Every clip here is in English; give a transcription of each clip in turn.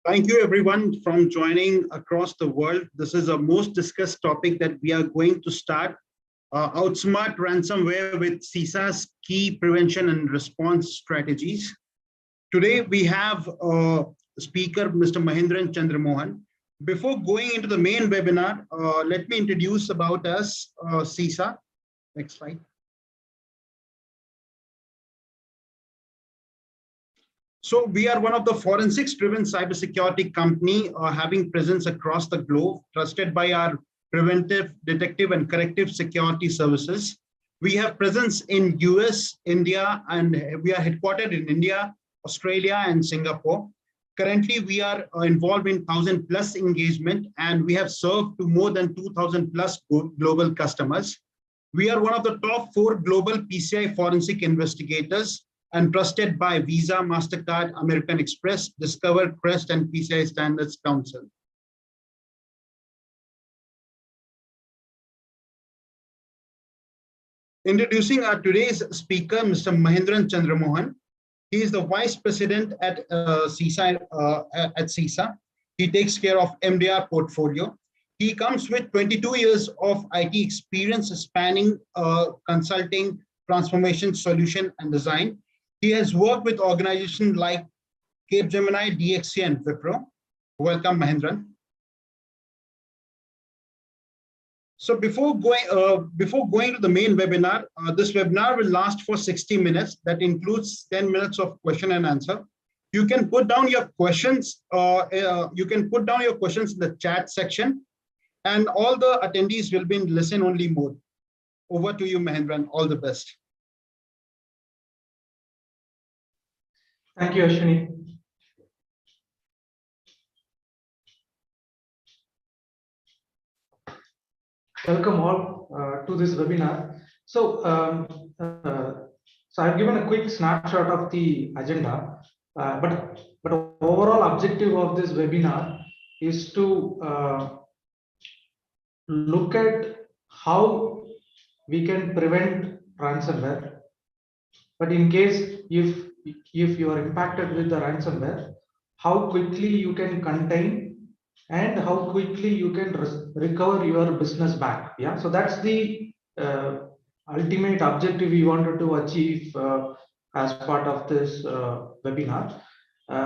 Thank you everyone from joining across the world. This is a most discussed topic that we are going to start. Outsmart ransomware with CISA's key prevention and response strategies. Today we have speaker, Mr. Mahendran Chandramohan. Before going into the main webinar, let me introduce about us, CISA. Next slide. So we are one of the forensics-driven cybersecurity company having presence across the globe, trusted by our preventive, detective, and corrective security services. We have presence in US, India, and we are headquartered in India, Australia, and Singapore. Currently, we are involved in 1,000+ engagement, and we have served to more than 2,000+ global customers. We are one of the top 4 global PCI forensic investigators and trusted by Visa, MasterCard, American Express, Discover, Crest, and PCI Standards Council. Introducing our today's speaker, Mr. Mahendran Chandramohan. He is the Vice President at CISA. He takes care of MDR portfolio. He comes with 22 years of IT experience spanning consulting, transformation, solution, and design. He has worked with organizations like Capgemini, DXC, and Wipro. Welcome, Mahendran. So before going to the main webinar, this webinar will last for 60 minutes. That includes 10 minutes of question and answer. You can put down your questions. In the chat section, and all the attendees will be in listen-only mode. Over to you, Mahendran. All the best. Thank you, Ashwini. Welcome all to this webinar. So I've given a quick snapshot of the agenda, but overall objective of this webinar is to look at how we can prevent ransomware. But in case if you are impacted with the ransomware, how quickly you can contain and how quickly you can recover your business back. Yeah, so that's the ultimate objective we wanted to achieve as part of this webinar.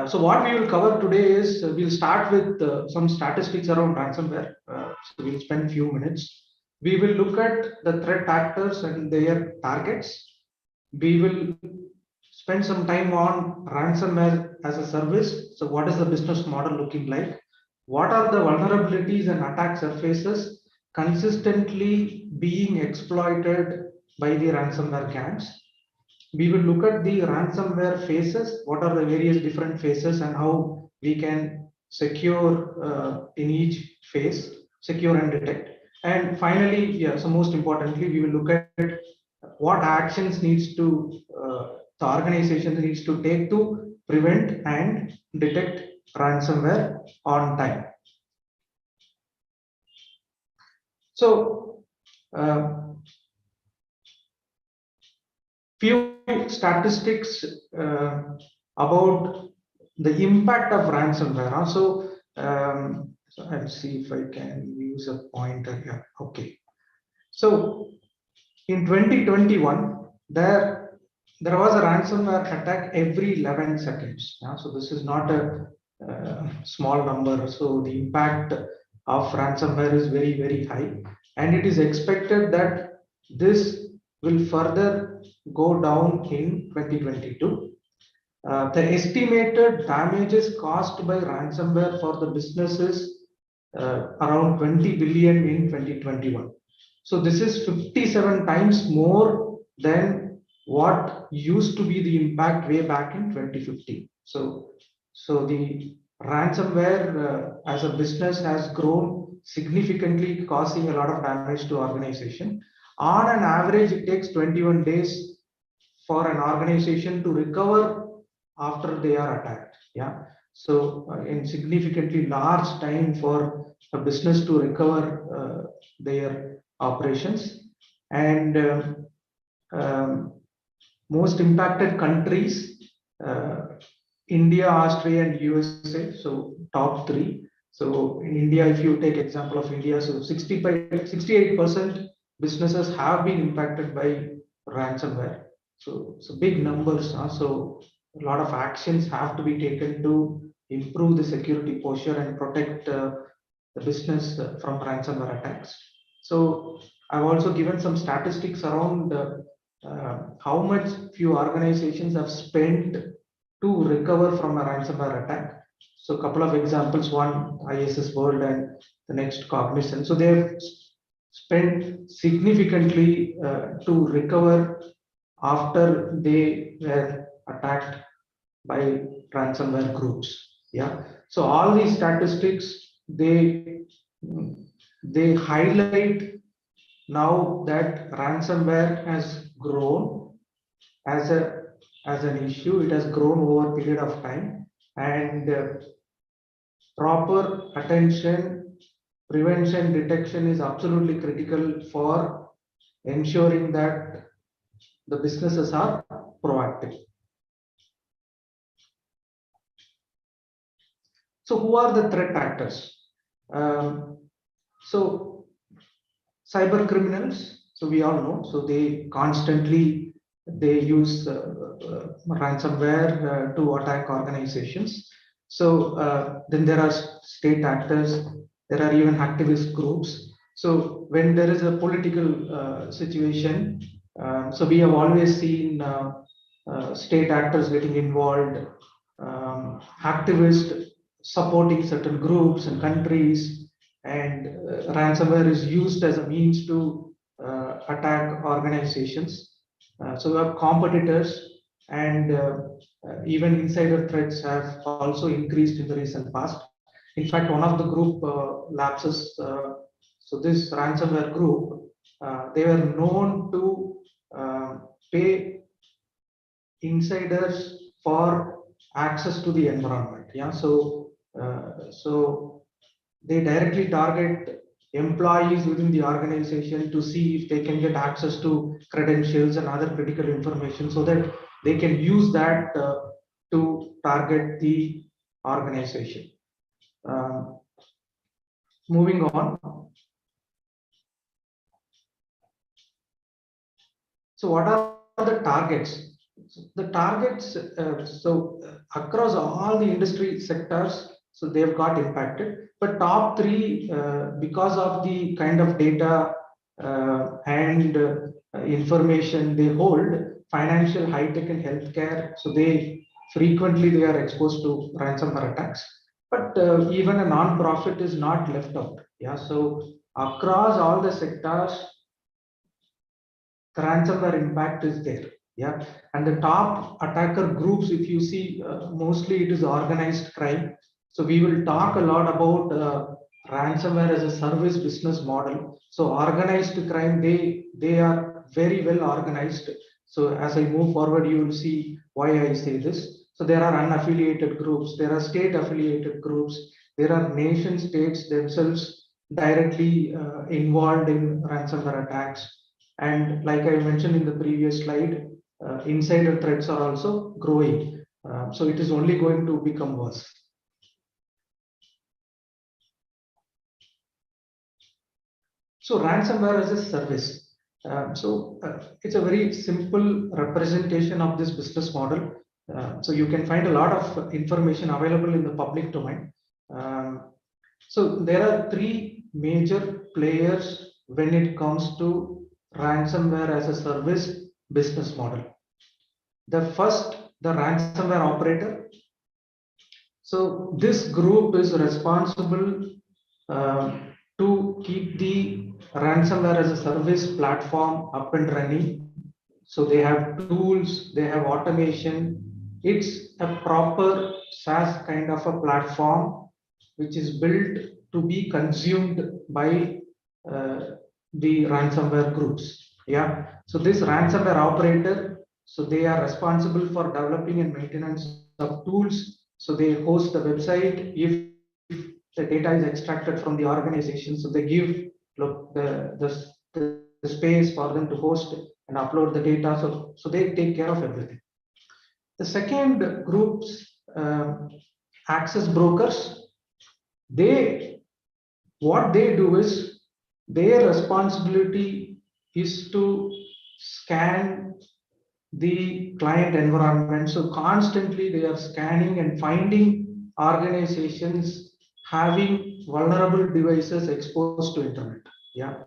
So what we will cover today is we'll start with some statistics around ransomware. So we'll spend a few minutes. We will look at the threat actors and their targets. We will spend some time on ransomware as a service. So what is the business model looking like? What are the vulnerabilities and attack surfaces consistently being exploited by the ransomware gangs? We will look at the ransomware phases. What are the various different phases and how we can secure in each phase, secure and detect. And finally, yeah, so most importantly, we will look at what actions the organization needs to take to prevent and detect ransomware on time. So few statistics about the impact of ransomware. So I'll see if I can use a pointer here. Okay. So in 2021, there was a ransomware attack every 11 seconds. Yeah? So this is not a small number. So the impact of ransomware is very, very high. And it is expected that this will further go down in 2022. The estimated damages caused by ransomware for the businesses around 20 billion in 2021. So this is 57 times more than what used to be the impact way back in 2015. So the ransomware as a business has grown significantly, causing a lot of damage to organization. On an average, it takes 21 days for an organization to recover after they are attacked. Yeah. So in significantly large time for a business to recover their operations. And most impacted countries, India, Australia, and USA. So top three. So in India, if you take example of India, so 68% businesses have been impacted by ransomware. So big numbers. So a lot of actions have to be taken to improve the security posture and protect the business from ransomware attacks. So I've also given some statistics around how much few organizations have spent to recover from a ransomware attack. So a couple of examples, one ISS World and the next Cognizant. So they've spent significantly to recover after they were attacked by ransomware groups. Yeah. So all these statistics, they highlight now that ransomware has grown as an issue. It has grown over a period of time, and proper attention, prevention, detection is absolutely critical for ensuring that the businesses are proactive. So who are the threat actors? So cyber criminals, so we all know, so they constantly use ransomware to attack organizations. So then there are state actors, there are even activist groups. So when there is a political situation, so we have always seen state actors getting involved, activists supporting certain groups and countries, and ransomware is used as a means to attack organizations. So we have competitors, and even insider threats have also increased in the recent past. In fact, one of the group lapses, so this ransomware group, they were known to pay insiders for access to the environment. Yeah, so they directly target employees within the organization to see if they can get access to credentials and other critical information, so that they can use that to target the organization. Moving on. So what are the targets? The targets, across all the industry sectors, so they've got impacted. But top three, because of the kind of data and information they hold, financial, high tech, and healthcare, so they are exposed to ransomware attacks. But even a non-profit is not left out. Yeah, so across all the sectors, the ransomware impact is there. Yeah, and the top attacker groups, if you see, mostly it is organized crime. So we will talk a lot about ransomware as a service business model. So organized crime, they are very well organized. So as I move forward, you will see why I say this. So there are unaffiliated groups, there are state affiliated groups, there are nation states themselves directly involved in ransomware attacks. And like I mentioned in the previous slide, insider threats are also growing. So it is only going to become worse. So ransomware as a service. It's a very simple representation of this business model. So you can find a lot of information available in the public domain. So there are three major players when it comes to ransomware as a service business model. The first, the ransomware operator. So this group is responsible to keep the ransomware as a service platform up and running. So they have tools, they have automation. It's a proper SaaS kind of a platform which is built to be consumed by the ransomware groups. Yeah. So this ransomware operator, so they are responsible for developing and maintenance of tools. So they host the website. If the data is extracted from the organization, so they give the space for them to host and upload the data. So they take care of everything. The second group's access brokers. what they do is their responsibility is to scan the client environment. So constantly they are scanning and finding organizations having vulnerable devices exposed to internet. Yeah.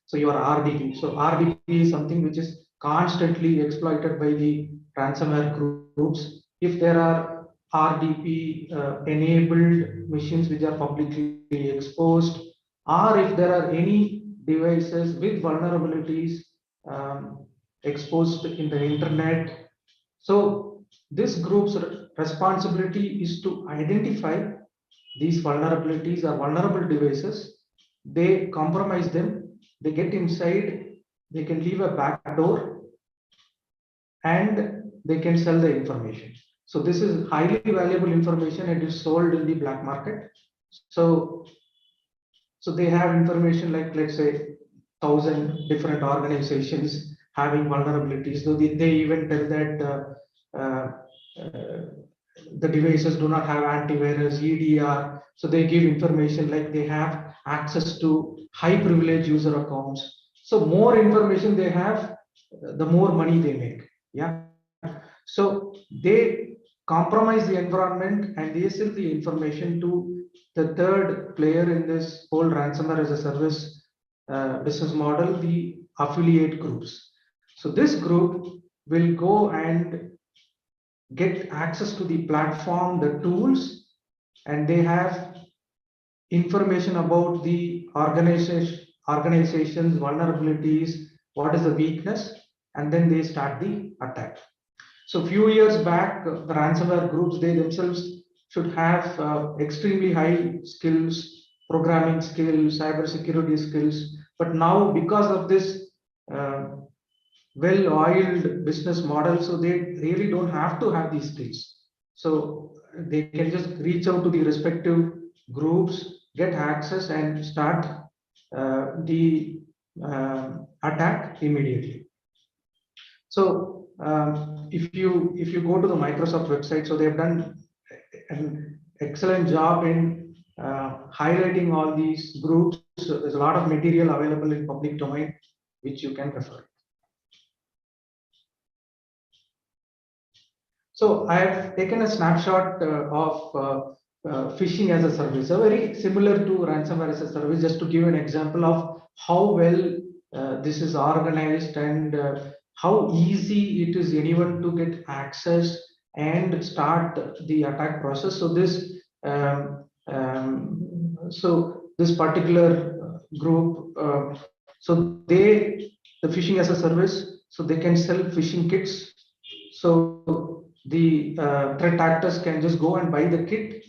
So your RDP. So RDP is something which is constantly exploited by the ransomware groups. If there are RDP enabled machines which are publicly exposed, or if there are any devices with vulnerabilities exposed in the internet. So this group's responsibility is to identify these vulnerabilities or vulnerable devices. They compromise them, they get inside, they can leave a back door, and they can sell the information. So this is highly valuable information. It is sold in the black market. So they have information like, let's say, 1,000 different organizations having vulnerabilities. So they even tell that the devices do not have antivirus, EDR. So they give information like they have access to high privilege user accounts. So more information they have, the more money they make. Yeah. So they compromise the environment and they sell the information to the third player in this whole ransomware as a service business model, the affiliate groups. So this group will go and get access to the platform, the tools, and they have information about the organization's vulnerabilities, what is the weakness, and then they start the attack. So a few years back, the ransomware groups, they themselves should have extremely high skills, programming skills, cybersecurity skills. But now, because of this well-oiled business model, so they really don't have to have these skills. So they can just reach out to the respective groups, get access, and start the attack immediately. So if you go to the Microsoft website, so they've done an excellent job in highlighting all these groups. So there's a lot of material available in public domain which you can refer. So I have taken a snapshot of phishing as a service, so very similar to ransomware as a service, just to give an example of how well this is organized and how easy it is anyone to get access and start the attack process. So this particular group, so the phishing as a service, so they can sell phishing kits. So the threat actors can just go and buy the kit.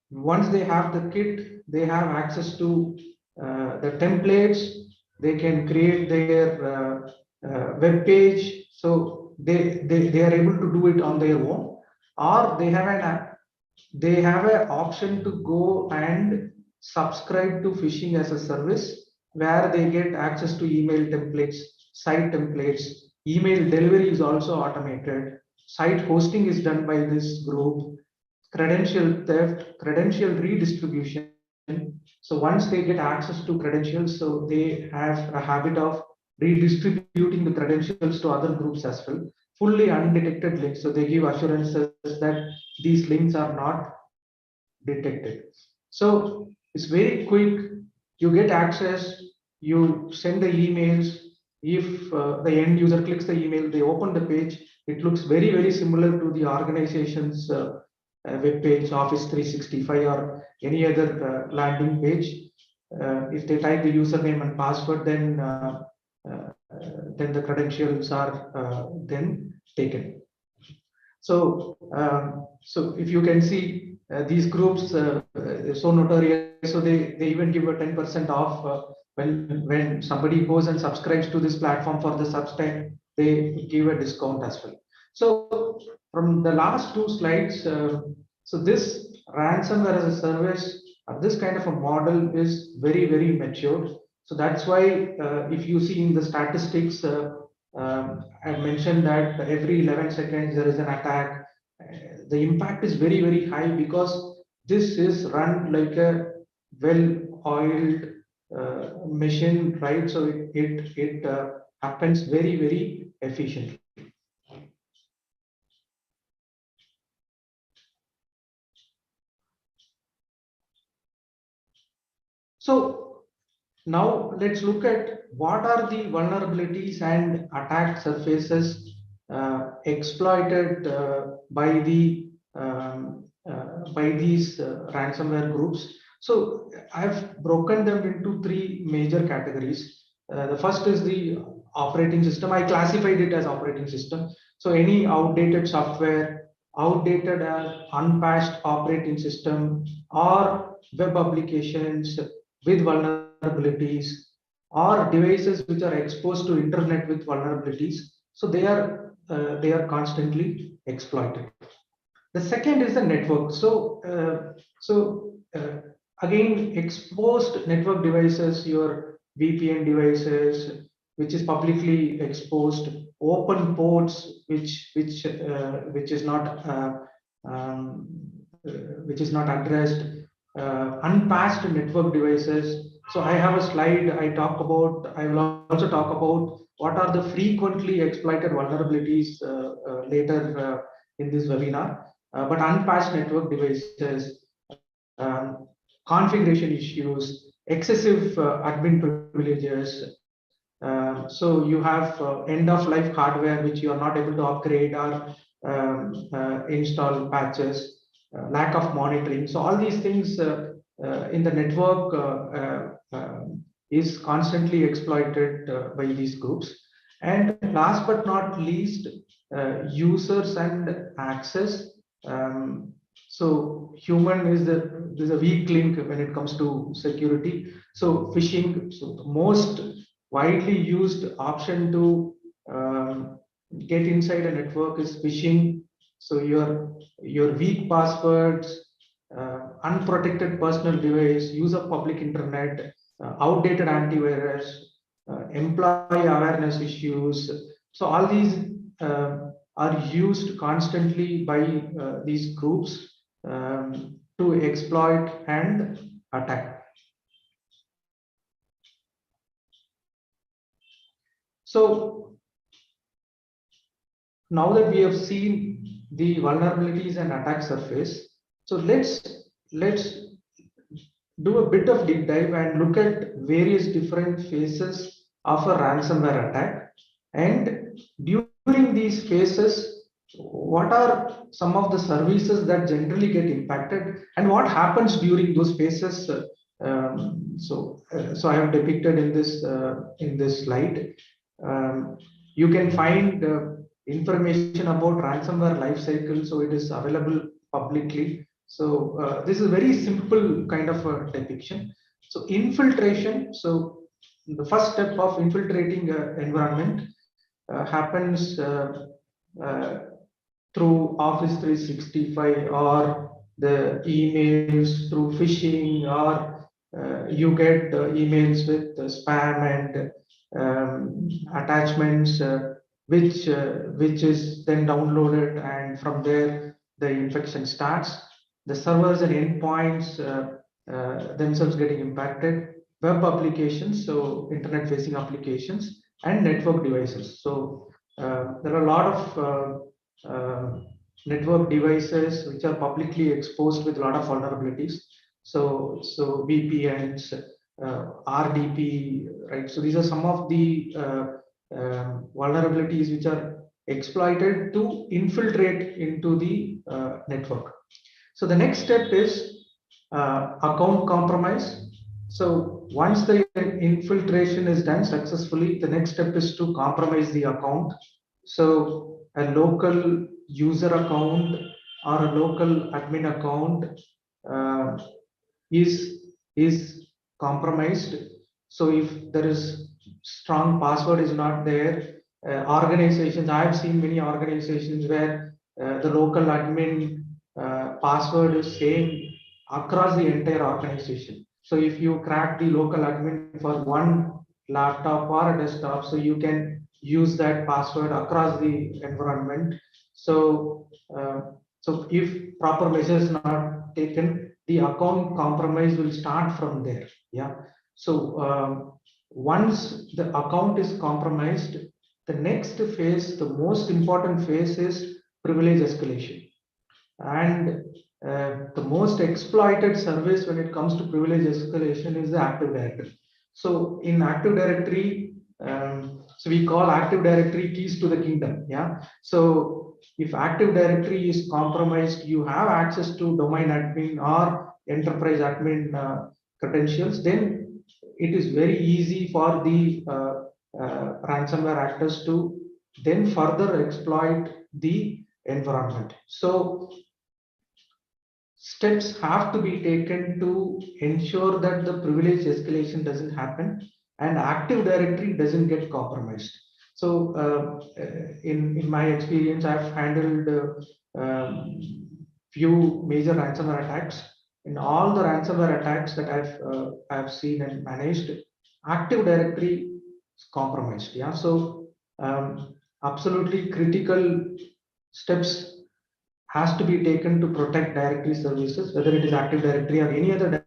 Once they have the kit, they have access to the templates. They can create their web page. So they are able to do it on their own, or they have an option to go and subscribe to phishing as a service, where they get access to email templates, site templates. Email delivery is also automated. Site hosting is done by this group. Credential theft, credential redistribution. So once they get access to credentials, so they have a habit of redistributing the credentials to other groups as well. Fully undetected links. So they give assurances that these links are not detected. So it's very quick. You get access, you send the emails. If the end user clicks the email, they open the page. It looks very, very similar to the organization's web page, Office 365 or any other landing page. If they type the username and password, then the credentials are then taken. So if you can see these groups so notorious, so they even give a 10% off when somebody goes and subscribes to this platform for the Substack. They give a discount as well. So from the last two slides, so this ransomware as a service, this kind of a model is very, very mature. So that's why if you see in the statistics, I mentioned that every 11 seconds there is an attack. The impact is very, very high because this is run like a well-oiled machine, right? So it happens very efficiently. So now let's look at what are the vulnerabilities and attack surfaces exploited by these ransomware groups. So I've broken them into three major categories. The first is the operating system. I classified it as operating system. So any outdated software, outdated unpatched operating system, or web applications with vulnerabilities, or devices which are exposed to internet with vulnerabilities. So they are constantly exploited. The second is the network. Again, exposed network devices, your VPN devices, which is publicly exposed, open ports, which is not addressed, unpatched network devices. So I have a slide I will also talk about what are the frequently exploited vulnerabilities later in this webinar. But unpatched network devices, configuration issues, excessive admin privileges. So you have end-of-life hardware which you are not able to upgrade or install patches, lack of monitoring. So all these things in the network is constantly exploited by these groups. And last but not least, users and access. So human is the weak link when it comes to security. So phishing, so the most widely used option to get inside a network is phishing. So your weak passwords, unprotected personal device, use of public internet, outdated antivirus, employee awareness issues. So all these are used constantly by these groups to exploit and attack. So now that we have seen the vulnerabilities and attack surface, so let's do a bit of deep dive and look at various different phases of a ransomware attack. And during these phases, what are some of the services that generally get impacted, and what happens during those phases? So I have depicted in this slide. You can find information about ransomware life cycle, so it is available publicly. So this is a very simple kind of a depiction. So infiltration. So the first step of infiltrating environment happens through Office 365 or the emails through phishing, or you get emails with spam and attachments which is then downloaded, and from there the infection starts. The servers and endpoints themselves getting impacted, web applications, so internet facing applications, and network devices. So there are a lot of network devices which are publicly exposed with a lot of vulnerabilities. So VPNs, RDP, right? So these are some of the vulnerabilities which are exploited to infiltrate into the network. So the next step is account compromise. So once the infiltration is done successfully, the next step is to compromise the account. So a local user account or a local admin account is compromised. So if there is strong password is not there, organizations, I have seen many organizations where the local admin password is same across the entire organization. So if you crack the local admin for one laptop or a desktop, so you can use that password across the environment. So if proper measures not taken, the account compromise will start from there. Yeah. So once the account is compromised, the next phase, the most important phase, is privilege escalation. And the most exploited service when it comes to privilege escalation is the Active Directory. So in Active Directory, so we call Active Directory keys to the kingdom. Yeah. So if Active Directory is compromised, you have access to domain admin or enterprise admin credentials, then it is very easy for the ransomware actors to then further exploit the environment. So steps have to be taken to ensure that the privilege escalation doesn't happen and Active Directory doesn't get compromised. So in my experience, I've handled few major ransomware attacks. In all the ransomware attacks that I've seen and managed, Active Directory is compromised. Yeah, so absolutely critical steps has to be taken to protect directory services, whether it is Active Directory or any other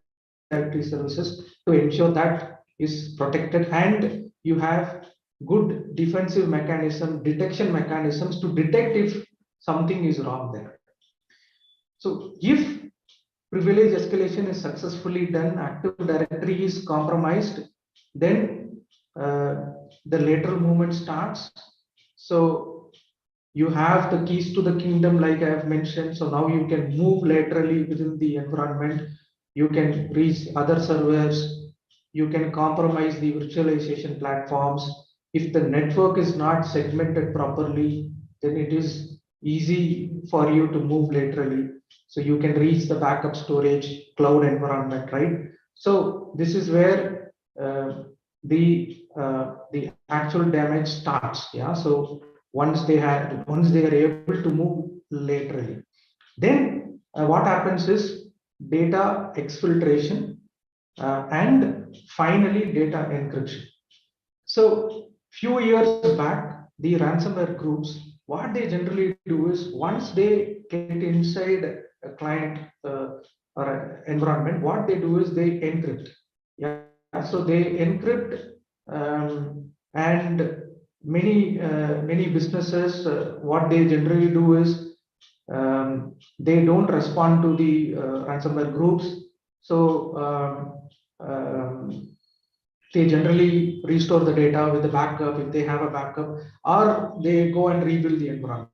directory services, to ensure that is protected, and you have good defensive mechanism, detection mechanisms to detect if something is wrong there. So if privilege escalation is successfully done, Active Directory is compromised, then the lateral movement starts. So you have the keys to the kingdom, like I have mentioned. So now you can move laterally within the environment. You can reach other servers. You can compromise the virtualization platforms. If the network is not segmented properly, then it is easy for you to move laterally. So you can reach the backup storage cloud environment, right? So this is where the actual damage starts. Yeah. So once they are able to move laterally, then what happens is data exfiltration and finally data encryption. So few years back, the ransomware groups, what they generally do is, once they get inside a client or environment, what they do is they encrypt. Yeah, so they encrypt, and many businesses, what they generally do is, they don't respond to the ransomware groups. So they generally restore the data with the backup if they have a backup, or they go and rebuild the environment.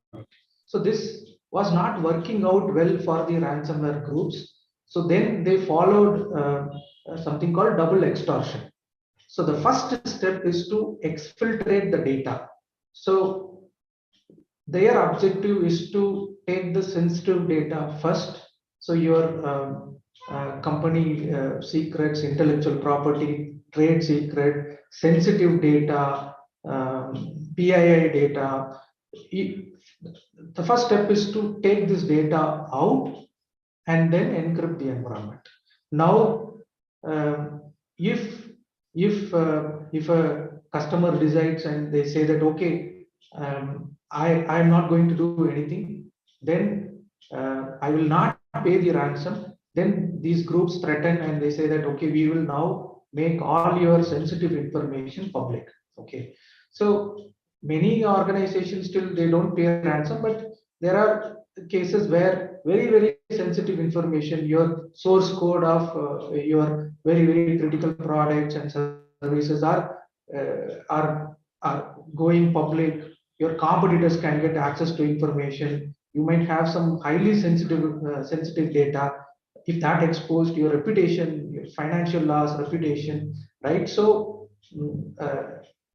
So this was not working out well for the ransomware groups. So then they followed something called double extortion. So the first step is to exfiltrate the data. So their objective is to take the sensitive data first. So your company secrets, intellectual property, trade secret, sensitive data, PII data. The first step is to take this data out and then encrypt the environment. Now, if a customer decides and they say that, okay, I'm not going to do anything, then I will not pay the ransom. Then these groups threaten and they say that, okay, we will now make all your sensitive information public. Okay, so many organizations still they don't pay ransom, but there are cases where very sensitive information, your source code of your very critical products and services are going public. Your competitors can get access to information. You might have some highly sensitive data. If that exposed, your reputation, your financial loss, reputation, right? So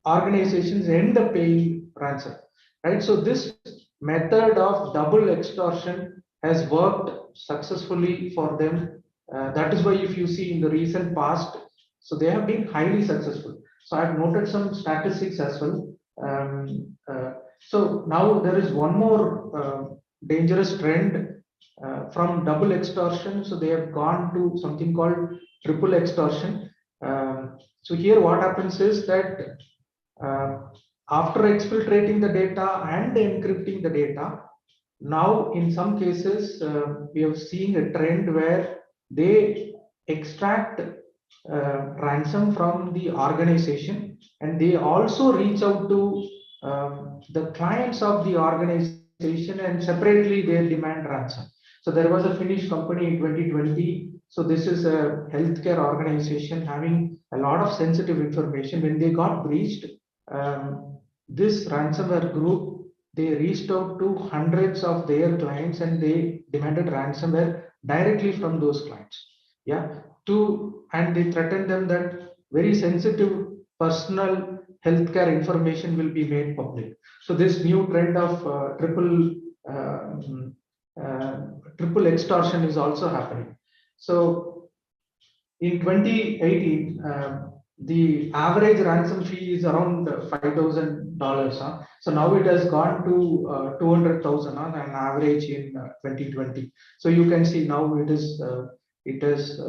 organizations end up paying ransom, right? So this method of double extortion has worked successfully for them. That is why if you see in the recent past, so they have been highly successful. So I've noted some statistics as well. So now there is one more dangerous trend from double extortion. So they have gone to something called triple extortion. So here what happens is that after exfiltrating the data and encrypting the data, now in some cases we have seen a trend where they extract ransom from the organization, and they also reach out to the clients of the organization, and separately they demand ransom. So there was a Finnish company in 2020. So this is a healthcare organization having a lot of sensitive information. When they got breached, this ransomware group, they reached out to hundreds of their clients and they demanded ransomware directly from those clients. Yeah, and they threatened them that very sensitive personal healthcare information will be made public. So this new trend of triple extortion is also happening. So in 2018, the average ransom fee is around $5,000. So now it has gone to 200,000 on an average in 2020. So you can see now it has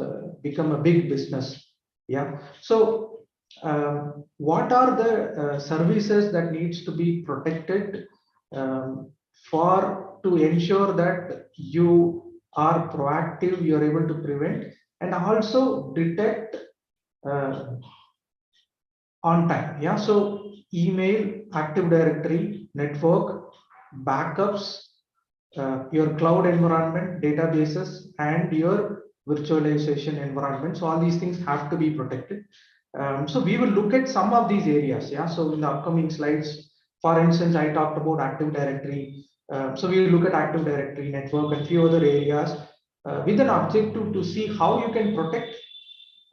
become a big business. Yeah. So what are the services that needs to be protected to ensure that you are proactive, you are able to prevent and also detect on time. Yeah, so email, Active Directory, network, backups, your cloud environment, databases, and your virtualization environment. So all these things have to be protected. So we will look at some of these areas. Yeah, so in the upcoming slides, for instance, I talked about Active Directory. So we will look at Active Directory, network, and few other areas with an objective to see how you can protect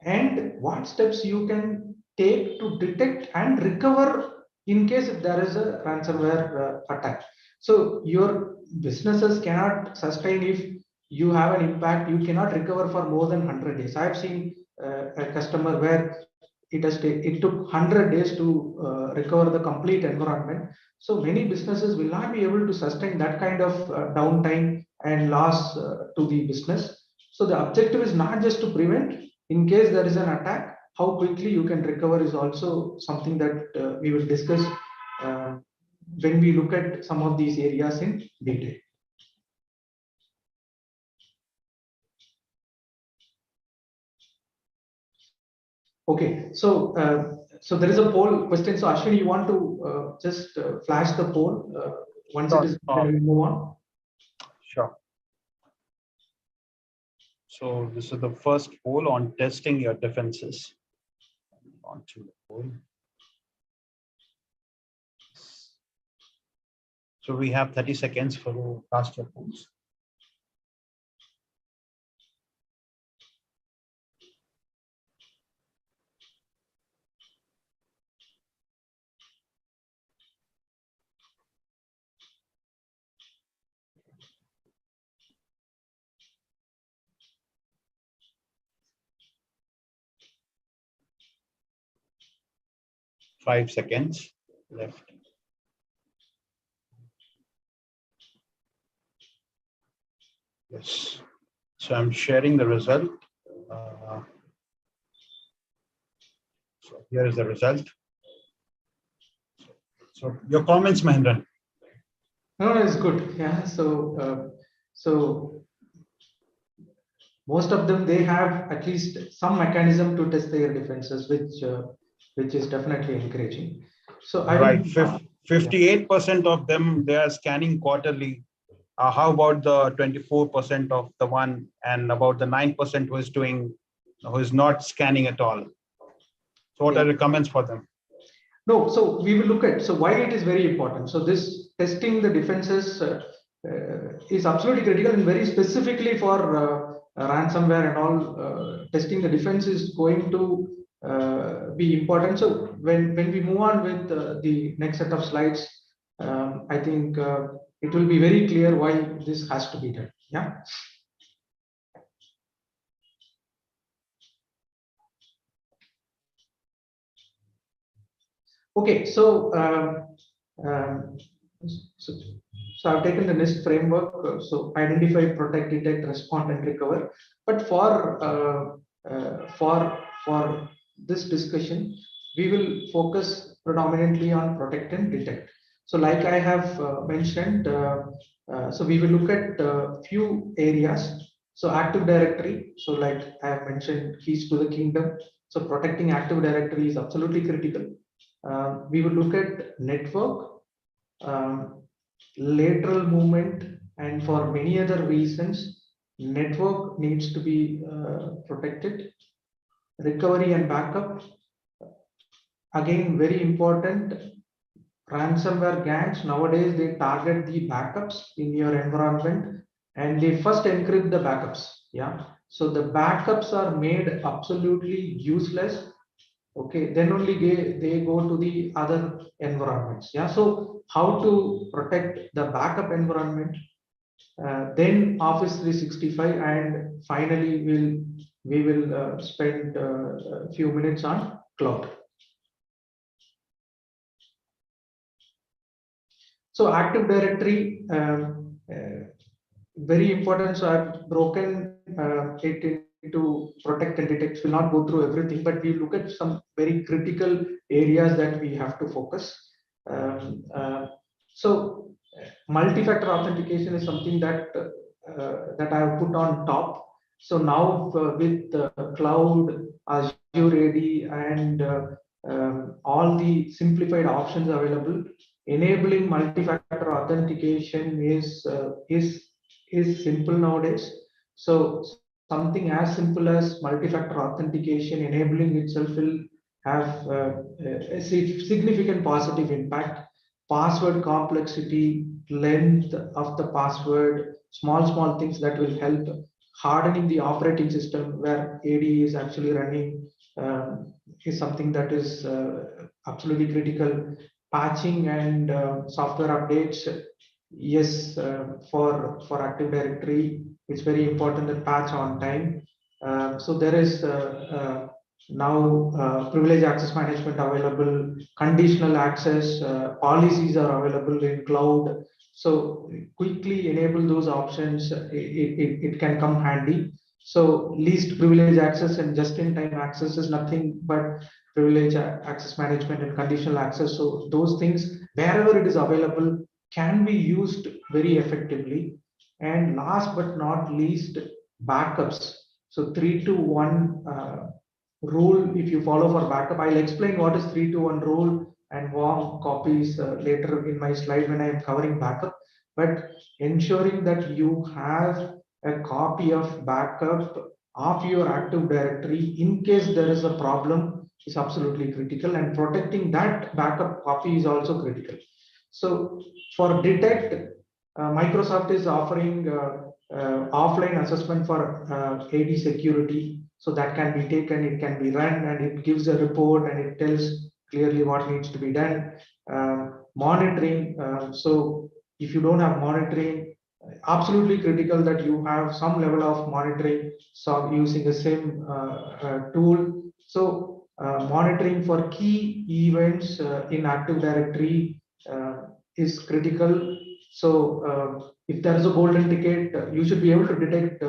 and what steps you can take to detect and recover in case if there is a ransomware attack. So your businesses cannot sustain if you have an impact. You cannot recover for more than 100 days. I've seen a customer where it took 100 days to recover the complete environment. So many businesses will not be able to sustain that kind of downtime and loss to the business. So the objective is not just to prevent. In case there is an attack, how quickly you can recover is also something that we will discuss when we look at some of these areas in detail. Okay, so there is a poll question. So Ashwin, you want to just flash the poll once it is, then we move on. Sure. So this is the first poll on testing your defenses. On to the poll. So we have 30 seconds for to cast your polls. Five seconds left. Yes. So I'm sharing the result. So here is the result. So your comments, Mahendran. No, it's good. Yeah. So most of them, they have at least some mechanism to test their defenses, which is definitely encouraging. So right, 58% of them, they are scanning quarterly. How about the 24% of the one, and about the 9% who is not scanning at all? So what are the comments for them? No, so we will look at, so why it is very important. So this testing the defenses is absolutely critical, and very specifically for ransomware and all, testing the defense is going to be important. So when we move on with the next set of slides, I think it will be very clear why this has to be done. Yeah. Okay, so I've taken the NIST framework. So identify, protect, detect, respond, and recover. But for this discussion, we will focus predominantly on protect and detect. So like I have mentioned, so we will look at a few areas. So Active Directory, so like I have mentioned, keys to the kingdom. So protecting Active Directory is absolutely critical. We will look at network, lateral movement, and for many other reasons, network needs to be protected. Recovery and backup, again, very important. Ransomware gangs nowadays, they target the backups in your environment and they first encrypt the backups. Yeah. So the backups are made absolutely useless. Okay. Then only they go to the other environments. Yeah. So how to protect the backup environment? Then Office 365, and finally we will spend a few minutes on cloud. So Active Directory, very important. So I've broken it into protect and detect. Will not go through everything, but we look at some very critical areas that we have to focus. So multi-factor authentication is something that that I have put on top. So now with cloud, Azure AD, and all the simplified options available, enabling multi-factor authentication is simple nowadays. So something as simple as multi-factor authentication enabling itself will have a significant positive impact. Password complexity, length of the password, small things that will help hardening the operating system where AD is actually running is something that is absolutely critical. Patching and software updates, yes, for Active Directory, it's very important that patch on time. So there is now privilege access management available, conditional access policies are available in cloud. So quickly enable those options, it can come handy. So least privilege access and just-in-time access is nothing but privilege access management and conditional access. So those things, wherever it is available, can be used very effectively. And last but not least, backups. So 3-2-1 rule, if you follow for backup, I'll explain what is 3-2-1 rule and warm copies later in my slide when I am covering backup. But ensuring that you have a copy of backup of your Active Directory in case there is a problem is absolutely critical, and protecting that backup copy is also critical. So for detect, Microsoft is offering offline assessment for AD security. So that can be taken, it can be run, and it gives a report and it tells clearly what needs to be done. Monitoring. So if you don't have monitoring, absolutely critical that you have some level of monitoring. So using the same tool. So monitoring for key events in Active Directory is critical. So if there is a golden ticket, you should be able to detect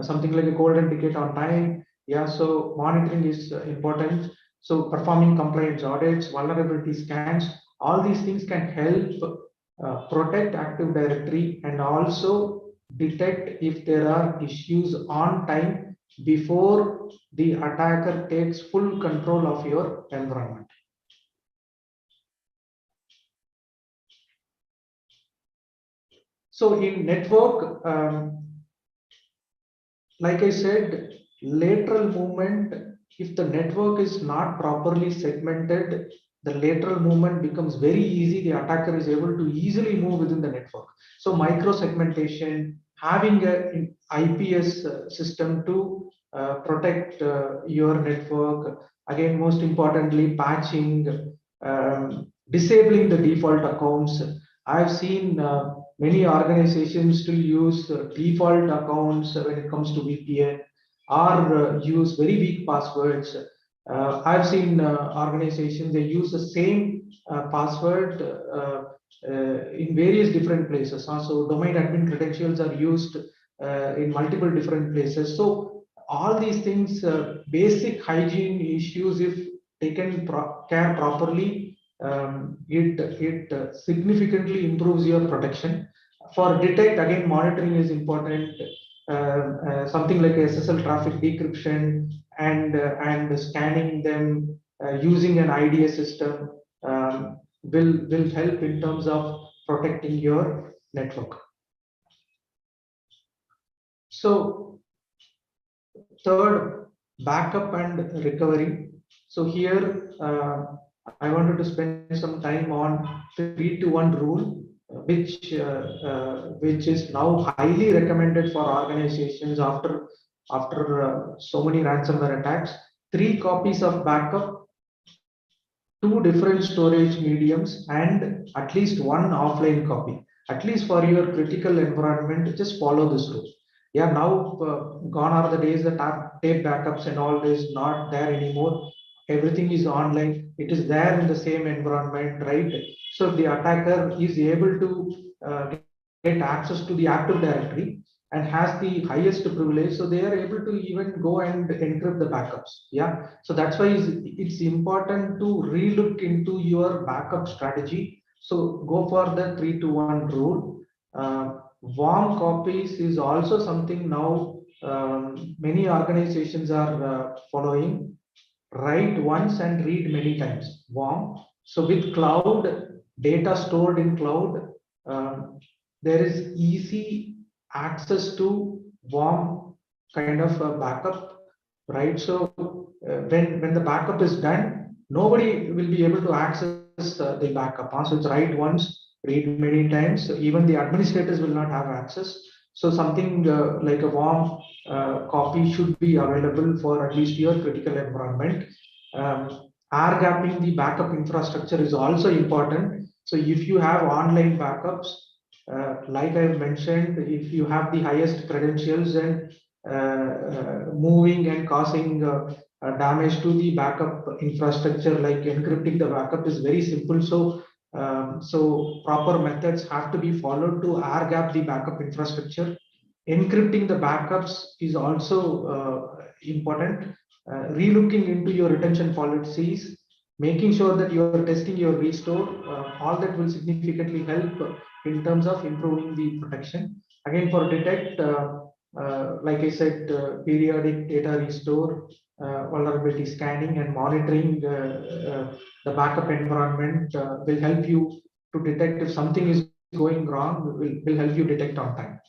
something like a golden ticket on time. Yeah, so monitoring is important. So performing compliance audits, vulnerability scans, all these things can help protect Active Directory and also detect if there are issues on time before the attacker takes full control of your environment. So in network, like I said, lateral movement, if the network is not properly segmented, the lateral movement becomes very easy. The attacker is able to easily move within the network. So micro segmentation, having an IPS system to protect your network. Again, most importantly, patching, disabling the default accounts. I've seen many organizations still use default accounts when it comes to VPN, or use very weak passwords. I've seen organizations, they use the same password in various different places. So domain admin credentials are used in multiple different places. So all these things, basic hygiene issues, if taken care properly, it significantly improves your protection. For detect, again, monitoring is important. something like SSL traffic decryption and scanning them using an IDA system will help in terms of protecting your network. So third, backup and recovery. So here I wanted to spend some time on 3-to-1 rule, which is now highly recommended for organizations after so many ransomware attacks. 3 copies of backup, 2 different storage mediums, and at least 1 offline copy. At least for your critical environment, just follow this rule. Yeah, now gone are the days that tape backups and all is not there anymore. Everything is online. It is there in the same environment, right? So the attacker is able to get access to the Active Directory and has the highest privilege, so they are able to even go and encrypt the backups. Yeah, so that's why it's important to relook into your backup strategy. So go for the 3-to-1 rule. Warm copies is also something now many organizations are following. Write once and read many times. Warm. So with cloud, data stored in cloud, there is easy access to warm kind of a backup, right? So when the backup is done, nobody will be able to access the backup. So it's write once, read many times. So even the administrators will not have access. So something like a warm copy should be available for at least your critical environment. Air gapping the backup infrastructure is also important. So if you have online backups, like I mentioned, if you have the highest credentials and moving and causing damage to the backup infrastructure, like encrypting the backup is very simple. So proper methods have to be followed to air gap the backup infrastructure. Encrypting the backups is also important. Relooking into your retention policies, making sure that you are testing your restore, all that will significantly help in terms of improving the protection. Again, for detect, like I said, periodic data restore, vulnerability scanning and monitoring the backup environment will help you to detect if something is going wrong, will help you detect on time.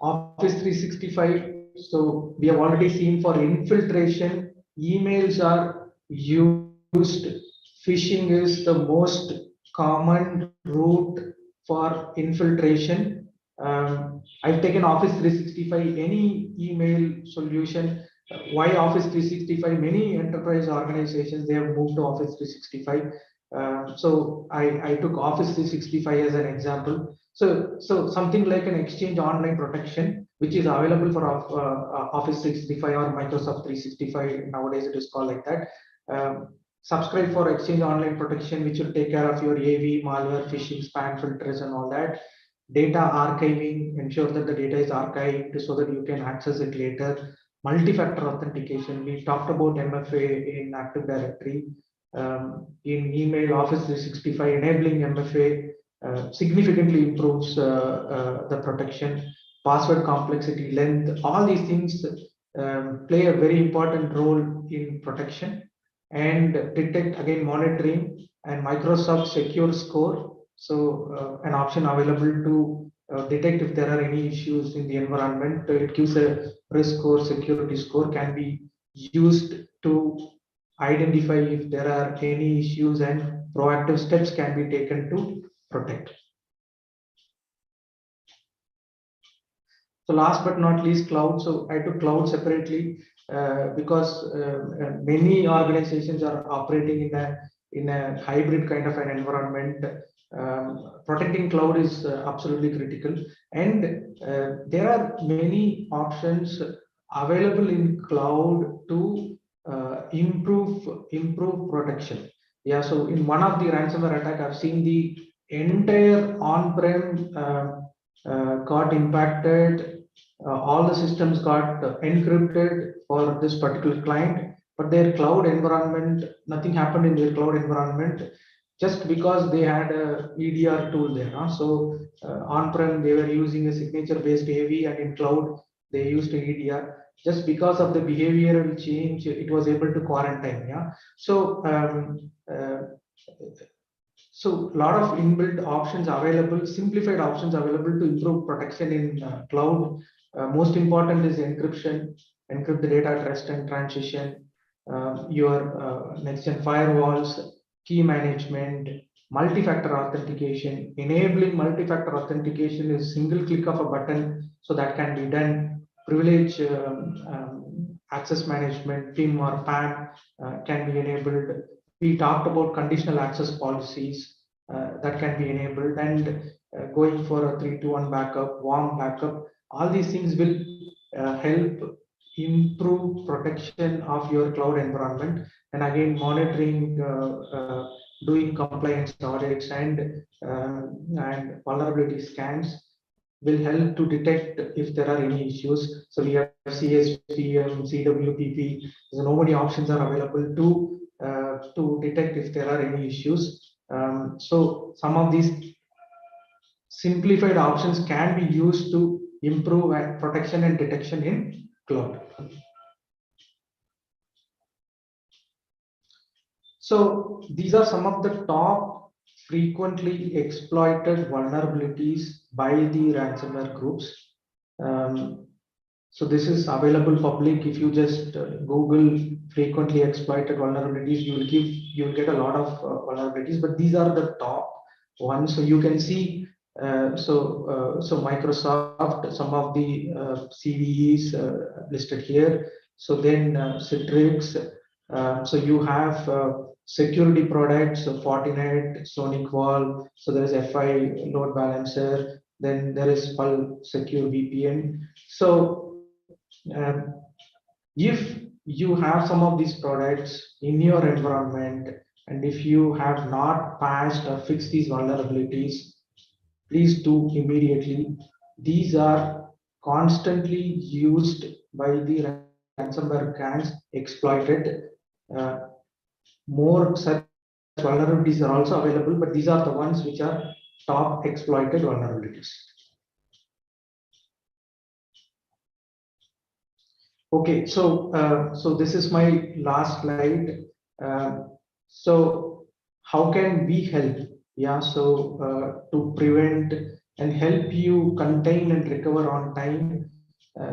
Office 365. So we have already seen for infiltration, emails are used. Phishing is the most common route for infiltration. I've taken Office 365, any email solution. Why Office 365? Many enterprise organizations, they have moved to Office 365. So I took Office 365 as an example. So something like an Exchange Online Protection, which is available for Office 365 or Microsoft 365. Nowadays it is called like that. Subscribe for Exchange Online Protection, which will take care of your AV, malware, phishing, spam filters and all that. Data archiving, ensure that the data is archived so that you can access it later. Multi-factor authentication, we talked about MFA in Active Directory. In email, Office 365, enabling MFA significantly improves the protection. Password complexity, length, all these things play a very important role in protection. And detect, again, monitoring and Microsoft Secure Score. So an option available to detect if there are any issues in the environment. It gives a risk score, security score, can be used to identify if there are any issues, and proactive steps can be taken to protect. So last but not least, cloud. So I took cloud separately because many organizations are operating in a hybrid kind of an environment. Protecting cloud is absolutely critical, and there are many options available in cloud to improve protection. Yeah, so in one of the ransomware attack, I've seen the entire on-prem got impacted. All the systems got encrypted for this particular client, but their cloud environment, nothing happened in their cloud environment. just because they had a EDR tool there. So on-prem, they were using a signature-based AV, and in cloud, they used EDR. Just because of the behavioral change, it was able to quarantine. Yeah. So so a lot of inbuilt options available, simplified options available to improve protection in cloud. Most important is encryption, encrypt the data at rest and transition, your next-gen firewalls, key management, multi-factor authentication. Enabling multi-factor authentication is single click of a button, so that can be done. Privilege access management, PIM or PAM can be enabled. We talked about conditional access policies that can be enabled, and going for a 3-to-1 backup, warm backup. All these things will help improve protection of your cloud environment. And again, monitoring, doing compliance audits and vulnerability scans will help to detect if there are any issues. So we have CSPM, CWPP. So many options are available to detect if there are any issues. So some of these simplified options can be used to improve protection and detection in cloud. So these are some of the top frequently exploited vulnerabilities by the ransomware groups. So this is available public. If you just Google frequently exploited vulnerabilities, you will get a lot of vulnerabilities, but these are the top ones. So you can see, so Microsoft, some of the CVEs listed here. So then Citrix. So you have security products, so Fortinet, SonicWall. So there is FI load balancer. Then there is Pulse Secure VPN. So if you have some of these products in your environment, and if you have not patched or fixed these vulnerabilities, please do immediately. These are constantly used by the ransomware gangs, exploited. More such vulnerabilities are also available, but these are the ones which are top exploited vulnerabilities. Okay, so so this is my last slide. So how can we help? Yeah, so to prevent and help you contain and recover on time.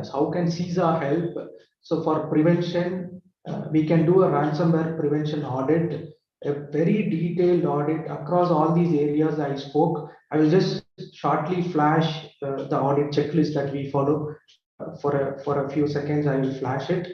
So how can CISA help? So for prevention, we can do a ransomware prevention audit, a very detailed audit across all these areas I spoke. I will just shortly flash the audit checklist that we follow. For a few seconds, I will flash it.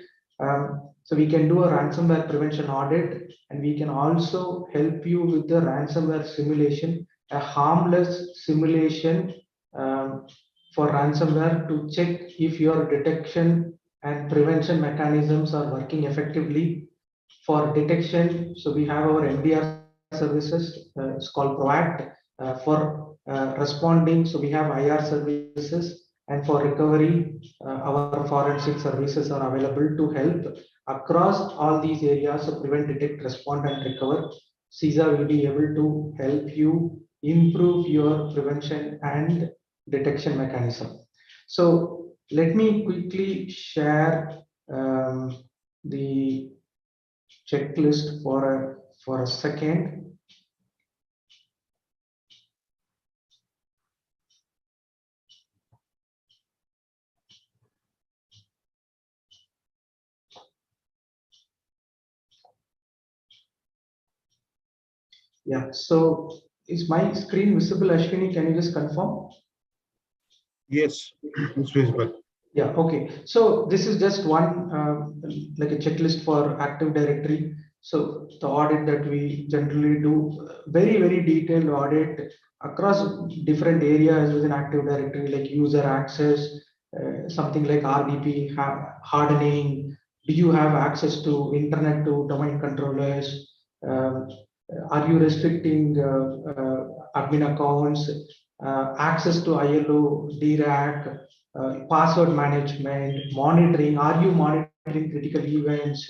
So we can do a ransomware prevention audit, and we can also help you with the ransomware simulation, a harmless simulation for ransomware to check if your detection and prevention mechanisms are working effectively. For detection, so we have our MDR services, it's called ProAct. For responding, so we have IR services. And for recovery, our forensic services are available to help across all these areas. So prevent, detect, respond, and recover. CISA will be able to help you improve your prevention and detection mechanism. So let me quickly share the checklist for a second. Yeah, so is my screen visible, Ashwini? Can you just confirm? Yes, it's visible. Yeah, okay. So this is just one like a checklist for Active Directory. So the audit that we generally do, very, very detailed audit across different areas within Active Directory, like user access, something like RDP, hardening. Do you have access to internet to domain controllers? Are you restricting admin accounts, access to ILO, DRAC, password management, monitoring? Are you monitoring critical events?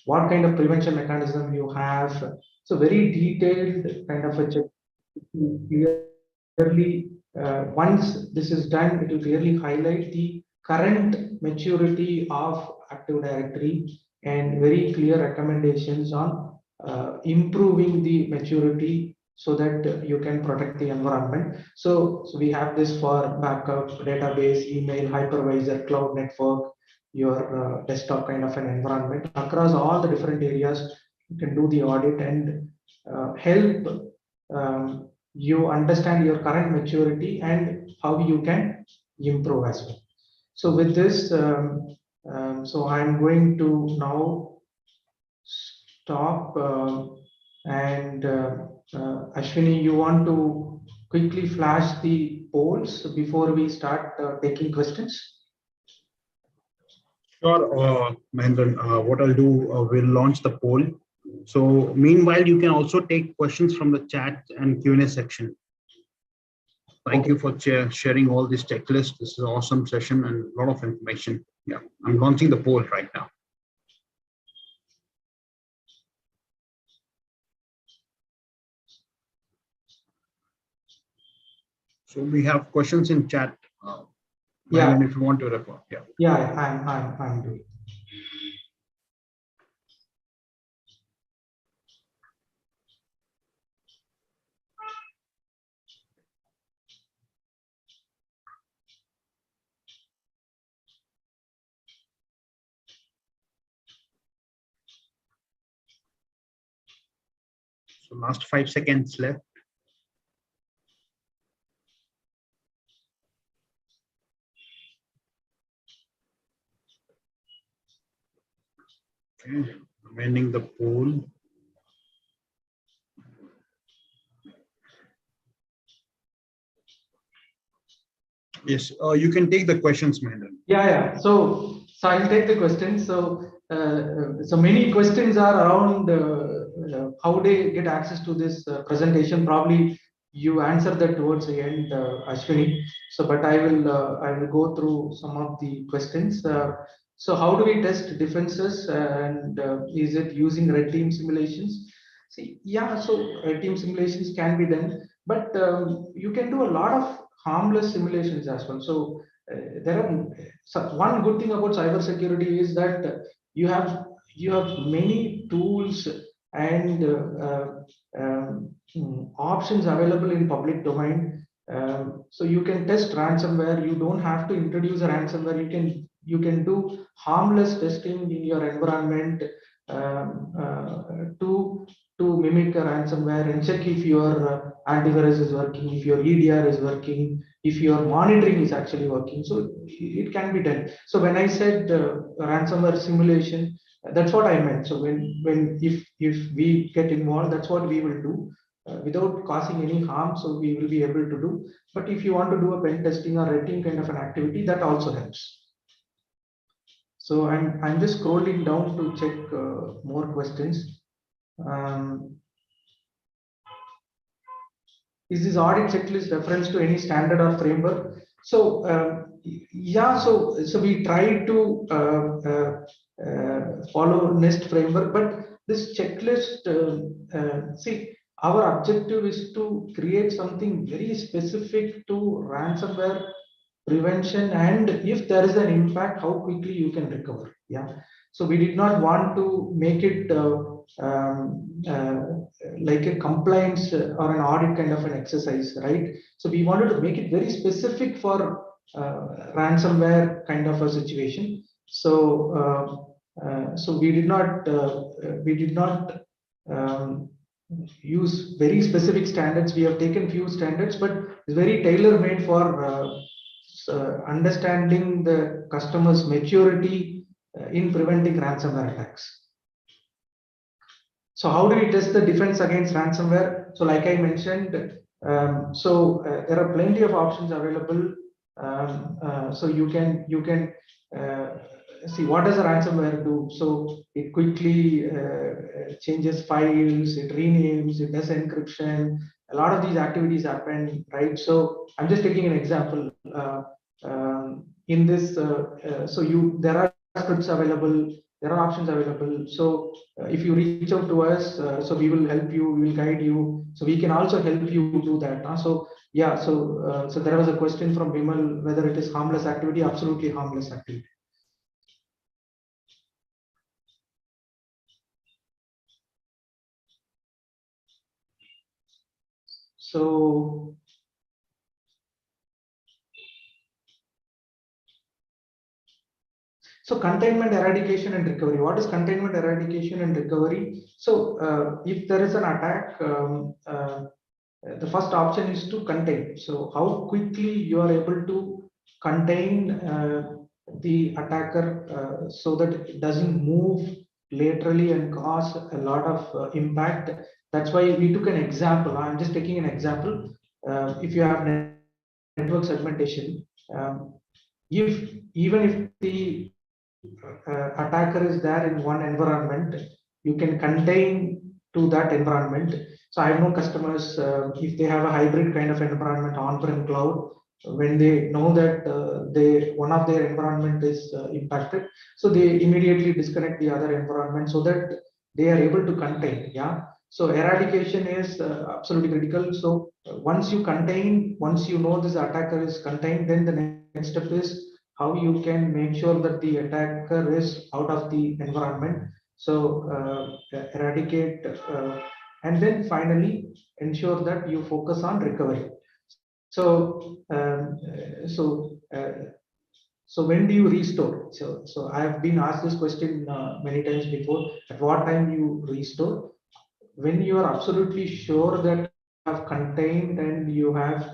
what kind of prevention mechanism you have. So very detailed kind of a check. Clearly, once this is done, it will clearly highlight the current maturity of Active Directory and very clear recommendations on improving the maturity so that you can protect the environment. So we have this for backup, database, email, hypervisor, cloud network, your desktop kind of an environment. Across all the different areas, you can do the audit and help you understand your current maturity and how you can improve as well. So with this, so I'm going to now stop and Ashwini, you want to quickly flash the polls before we start taking questions? Sure, Mahendran. What I'll do, we'll launch the poll. So meanwhile, you can also take questions from the chat and Q&A section. Thank you for sharing all this checklist. This is an awesome session and a lot of information. Yeah, I'm launching the poll right now. So we have questions in chat. Yeah, if you want to record. Yeah, I'm doing. So last 5 seconds left. Okay, I'm ending the poll. Yes, you can take the questions, Mahendran. Yeah. So I'll take the questions. So many questions are around how they get access to this presentation. Probably you answer that towards the end, Ashwini. So, but I will go through some of the questions. So how do we test defenses, and is it using red team simulations? See, yeah. So red team simulations can be done, but you can do a lot of harmless simulations as well. So there are one good thing about cybersecurity is that you have many tools and options available in public domain. So you can test ransomware. You don't have to introduce a ransomware. You can do harmless testing in your environment to mimic a ransomware and check if your antivirus is working, if your EDR is working, if your monitoring is actually working. So it can be done. So when I said ransomware simulation, that's what I meant. So if we get involved, that's what we will do without causing any harm. So we will be able to do. But if you want to do a pen testing or red team kind of an activity, that also helps. So I'm just scrolling down to check more questions. Is this audit checklist reference to any standard or framework? So yeah, so we try to follow NIST framework, but this checklist, see, our objective is to create something very specific to ransomware prevention, and if there is an impact, how quickly you can recover. Yeah, so we did not want to make it like a compliance or an audit kind of an exercise, right? So we wanted to make it very specific for ransomware kind of a situation. So so we did not use very specific standards. We have taken few standards, but it's very tailor made for understanding the customer's maturity in preventing ransomware attacks. So how do we test the defense against ransomware? So like I mentioned, there are plenty of options available. So you can see what does a ransomware do. So it quickly changes files, it renames, it does encryption. A lot of these activities happen, right? So I'm just taking an example. In this, there are scripts available there are options available. So if you reach out to us, so we will help you, we will guide you. So we can also help you do that. So yeah, so there was a question from Vimal whether it is harmless activity. Absolutely harmless activity. So containment, eradication, and recovery. What is containment, eradication, and recovery? So if there is an attack, the first option is to contain. So how quickly you are able to contain the attacker so that it doesn't move laterally and cause a lot of impact. That's why we took an example. I'm just taking an example. If you have network segmentation, even if the attacker is there in one environment, you can contain to that environment. So I know customers, if they have a hybrid kind of environment, on-prem cloud, when they know that one of their environment is impacted, so they immediately disconnect the other environment so that they are able to contain. Yeah. So eradication is absolutely critical. So once you contain, once you know this attacker is contained, then the next step is how you can make sure that the attacker is out of the environment. So eradicate, and then finally ensure that you focus on recovery. So so when do you restore? So I have been asked this question many times before. At what time you restore? When you are absolutely sure that you have contained and you have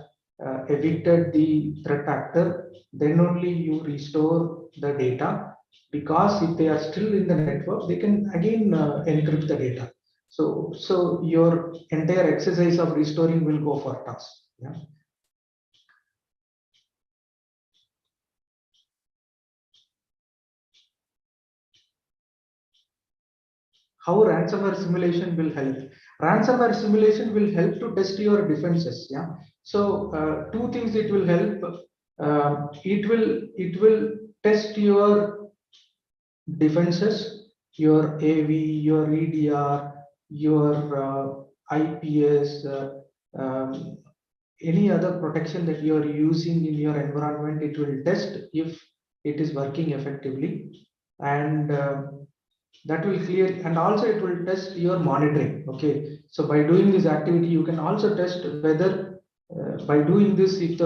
evicted the threat actor, then only you restore the data, because if they are still in the network, they can again encrypt the data. So your entire exercise of restoring will go for toss. Yeah. How ransomware simulation will help? Ransomware simulation will help to test your defenses. Yeah. So two things it will help. It will test your defenses, your AV, your EDR, your IPS, any other protection that you are using in your environment. It will test if it is working effectively, and that will clear, and also it will test your monitoring. Okay, so by doing this activity you can also test whether by doing this, if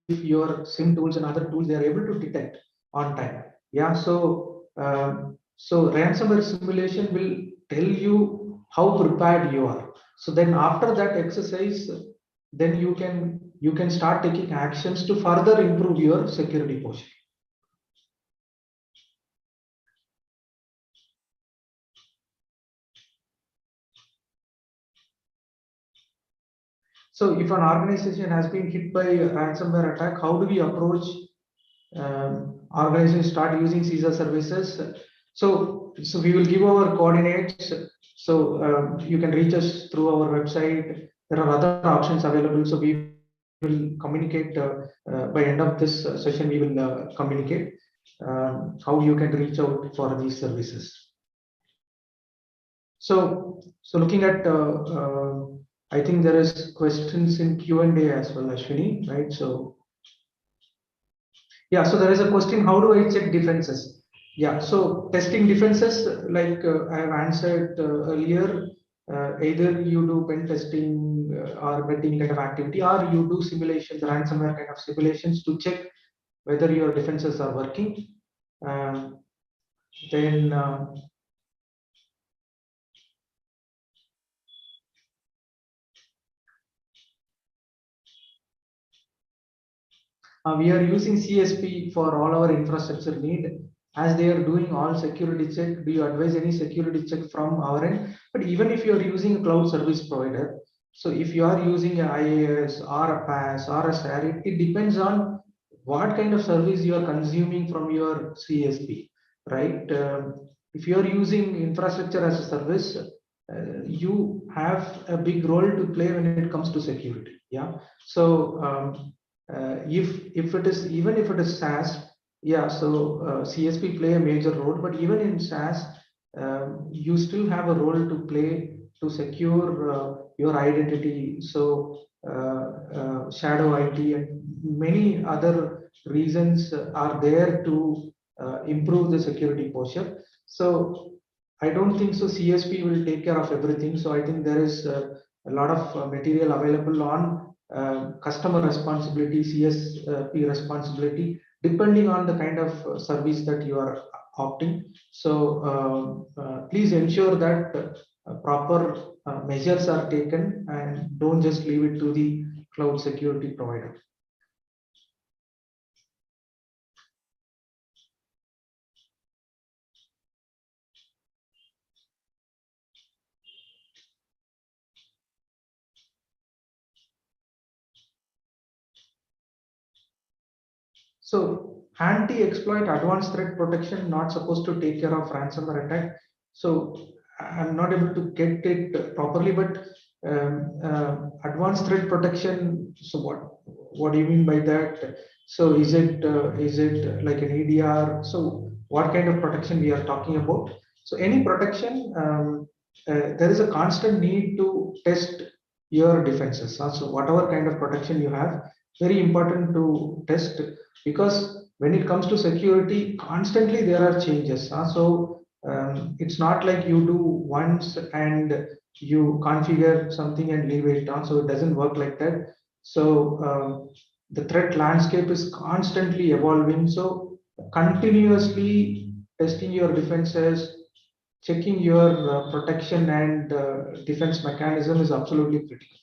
your SIM tools and other tools, they are able to detect on time. Yeah. So ransomware simulation will tell you how prepared you are. So then after that exercise, then you can start taking actions to further improve your security posture. So if an organization has been hit by a ransomware attack, how do we approach organizations start using CISA services? So we will give our coordinates. So you can reach us through our website. There are other options available. So we will communicate by end of this session. We will communicate how you can reach out for these services. So looking at I think there is questions in Q&A as well, Ashwini, right? So yeah, so there is a question, how do I check defenses? Yeah, so testing defenses, like I have answered earlier, either you do pen testing or betting kind of activity, or you do simulations, ransomware kind of simulations to check whether your defenses are working. Then we are using CSP for all our infrastructure need. As they are doing all security check, do you advise any security check from our end? But even if you are using a cloud service provider, so if you are using a IaaS or a PaaS or a SAR, it depends on what kind of service you are consuming from your CSP, right? If you are using infrastructure as a service, you have a big role to play when it comes to security. Yeah. So if it is, even if it is SaaS, Yeah, so CSP play a major role, but even in SaaS, you still have a role to play to secure your identity. So shadow IT and many other reasons are there to improve the security posture. So I don't think so. CSP will take care of everything. So I think there is a lot of material available on customer responsibility, CSP responsibility, depending on the kind of service that you are opting. So please ensure that proper measures are taken and don't just leave it to the cloud security provider. So anti-exploit advanced threat protection not supposed to take care of ransomware attack. So I'm not able to get it properly, but advanced threat protection. So what do you mean by that? So is it like an EDR? So what kind of protection we are talking about? So any protection, there is a constant need to test your defenses. So whatever kind of protection you have, very important to test, because when it comes to security, constantly there are changes. So it's not like you do once and you configure something and leave it on. So it doesn't work like that. So the threat landscape is constantly evolving. So continuously testing your defenses, checking your protection and defense mechanism is absolutely critical.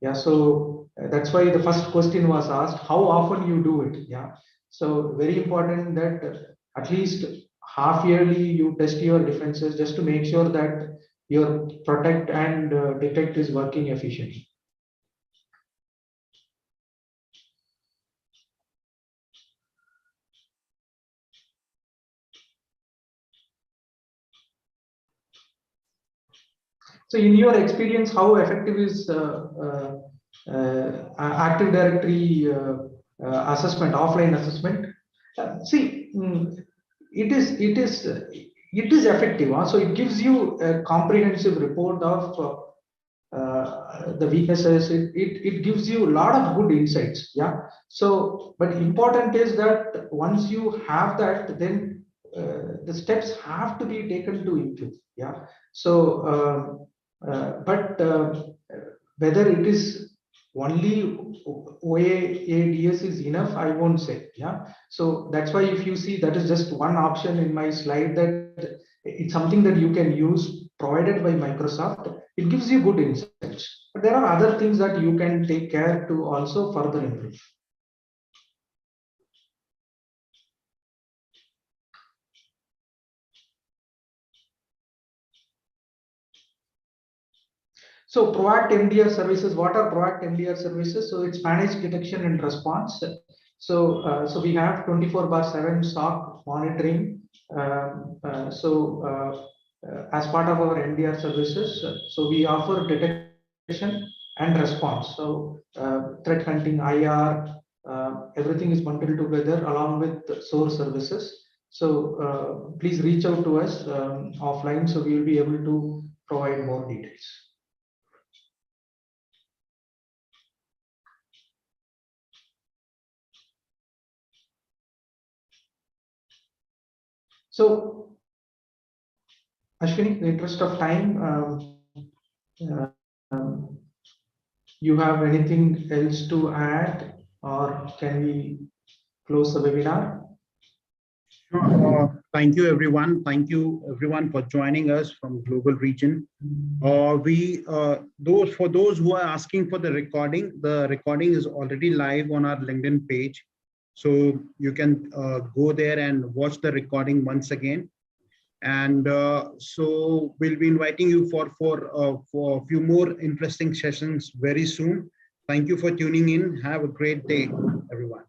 Yeah, so that's why the first question was asked, how often you do it? Yeah, so very important that at least half yearly you test your defenses just to make sure that your protect and detect is working efficiently. So in your experience, how effective is Active Directory assessment, offline assessment? See, it is effective. So it gives you a comprehensive report of the weaknesses. It gives you a lot of good insights. Yeah. So, but important is that once you have that, then the steps have to be taken to improve. Yeah. So, but whether it is only OAADS is enough, I won't say. Yeah. So that's why if you see, that is just one option in my slide, that it's something that you can use provided by Microsoft. It gives you good insights, but there are other things that you can take care to also further improve. So Proact MDR services, what are Proact MDR services? So it's managed detection and response. So we have 24/7 SOC monitoring. As part of our MDR services, so we offer detection and response. So threat hunting, IR, everything is bundled together along with source services. So please reach out to us offline, so we will be able to provide more details. So, Ashwini, in the interest of time, you have anything else to add, or can we close the webinar? Thank you, everyone. Thank you, everyone, for joining us from global region. For those who are asking for the recording is already live on our LinkedIn page. So you can go there and watch the recording once again. And so we'll be inviting you for a few more interesting sessions very soon. Thank you for tuning in. Have a great day, everyone.